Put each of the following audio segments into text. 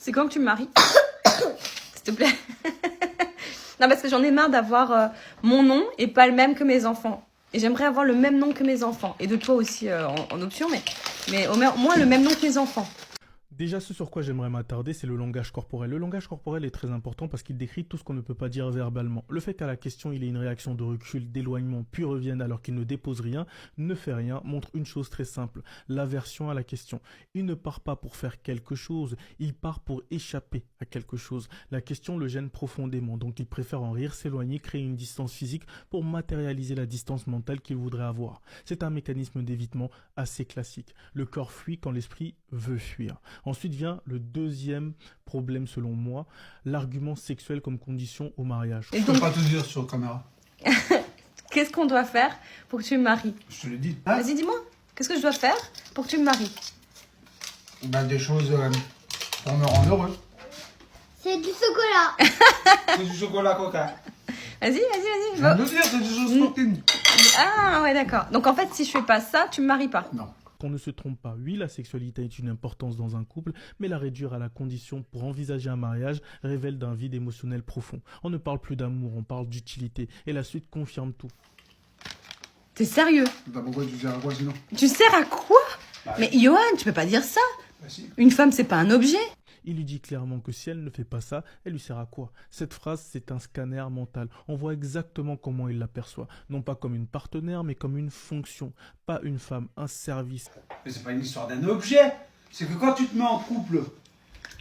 C'est quand que tu me maries? S'il te plaît. Non, parce que j'en ai marre d'avoir mon nom et pas le même que mes enfants. Et j'aimerais avoir le même nom que mes enfants. Et de toi aussi en option, mais au moins le même nom que mes enfants. Déjà, ce sur quoi j'aimerais m'attarder, c'est le langage corporel. Le langage corporel est très important parce qu'il décrit tout ce qu'on ne peut pas dire verbalement. Le fait qu'à la question, il ait une réaction de recul, d'éloignement, puis revienne alors qu'il ne dépose rien, ne fait rien, montre une chose très simple, l'aversion à la question. Il ne part pas pour faire quelque chose, il part pour échapper à quelque chose. La question le gêne profondément, donc il préfère en rire, s'éloigner, créer une distance physique pour matérialiser la distance mentale qu'il voudrait avoir. C'est un mécanisme d'évitement assez classique. Le corps fuit quand l'esprit veut fuir. Ensuite vient le deuxième problème selon moi, l'argument sexuel comme condition au mariage. Je peux pas te dire sur caméra. Qu'est-ce qu'on doit faire pour que tu me maries? Je te le dis. Hein? Vas-y, dis-moi. Qu'est-ce que je dois faire pour que tu me maries? Ben, des choses pour me rendre heureux. C'est du chocolat. C'est du chocolat coca. Vas-y. Je viens de le dire, c'est du chocolat. Ah ouais, d'accord. Donc en fait, si je fais pas ça, tu me maries pas. Non. Qu'on ne se trompe pas, oui, la sexualité est une importance dans un couple, mais la réduire à la condition pour envisager un mariage révèle d'un vide émotionnel profond. On ne parle plus d'amour, on parle d'utilité, et la suite confirme tout. T'es sérieux? Bah pourquoi tu sers à quoi sinon? Tu sers à quoi? Mais Johan, tu peux pas dire ça. Bah si. Une femme, c'est pas un objet. Il lui dit clairement que si elle ne fait pas ça, elle lui sert à quoi? Cette phrase, c'est un scanner mental. On voit exactement comment il l'aperçoit. Non pas comme une partenaire, mais comme une fonction. Pas une femme, un service. Mais c'est pas une histoire d'un objet. C'est que quand tu te mets en couple,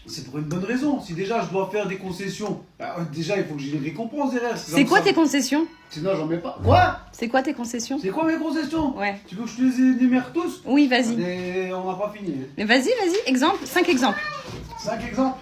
c'est pour une bonne raison. Si déjà je dois faire des concessions, bah, déjà il faut que j'ai une récompense derrière. C'est quoi tes concessions? Sinon j'en mets pas. Quoi? C'est quoi tes concessions? C'est quoi mes concessions? Ouais. Tu veux que je te les énumère tous? Oui, vas-y. Mais on n'a pas fini. Mais vas-y. Exemple, 5 exemples. 5 exemples.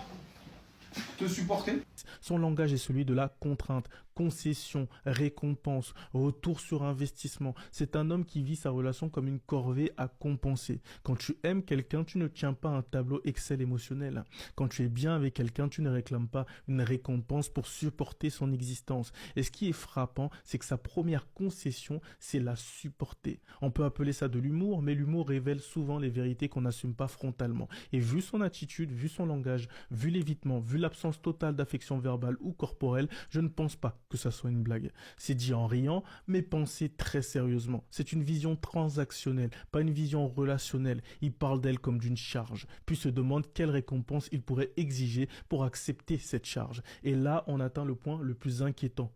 Te supporter. Son langage est celui de la contrainte, concession, récompense, retour sur investissement. C'est un homme qui vit sa relation comme une corvée à compenser. Quand tu aimes quelqu'un, tu ne tiens pas un tableau Excel émotionnel. Quand tu es bien avec quelqu'un, tu ne réclames pas une récompense pour supporter son existence. Et ce qui est frappant, c'est que sa première concession, c'est la supporter. On peut appeler ça de l'humour, mais l'humour révèle souvent les vérités qu'on n'assume pas frontalement. Et vu son attitude, vu son langage, vu l'évitement, vu l'absence totale d'affection verbale ou corporelle, je ne pense pas que ça soit une blague. C'est dit en riant, mais pensé très sérieusement. C'est une vision transactionnelle, pas une vision relationnelle. Il parle d'elle comme d'une charge, puis se demande quelle récompense il pourrait exiger pour accepter cette charge. Et là, on atteint le point le plus inquiétant.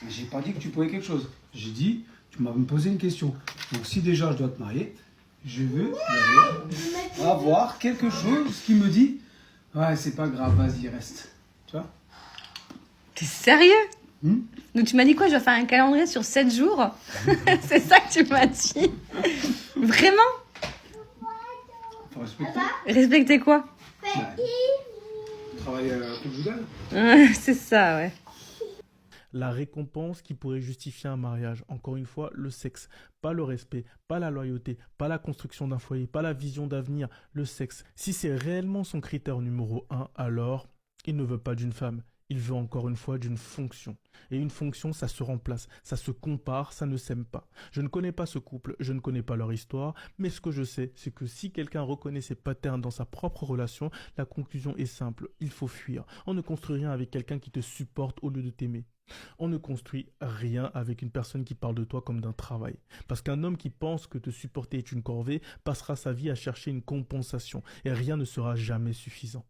J'ai pas dit que tu pouvais quelque chose. J'ai dit, tu m'as posé une question. Donc si déjà je dois te marier, je veux d'ailleurs avoir quelque chose qui me dit, ouais c'est pas grave, vas-y reste. Tu vois? T'es sérieux? Donc tu m'as dit quoi? Je dois faire un calendrier sur 7 jours? C'est ça que tu m'as dit? Vraiment? Faut respecter. Respecter quoi? Travailler conjugal. C'est ça, ouais. La récompense qui pourrait justifier un mariage. Encore une fois, le sexe. Pas le respect, pas la loyauté, pas la construction d'un foyer, pas la vision d'avenir. Le sexe. Si c'est réellement son critère numéro 1, alors il ne veut pas d'une femme. Il veut encore une fois d'une fonction. Et une fonction, ça se remplace, ça se compare, ça ne s'aime pas. Je ne connais pas ce couple, je ne connais pas leur histoire, mais ce que je sais, c'est que si quelqu'un reconnaît ses patterns dans sa propre relation, la conclusion est simple, il faut fuir. On ne construit rien avec quelqu'un qui te supporte au lieu de t'aimer. On ne construit rien avec une personne qui parle de toi comme d'un travail. Parce qu'un homme qui pense que te supporter est une corvée passera sa vie à chercher une compensation et rien ne sera jamais suffisant.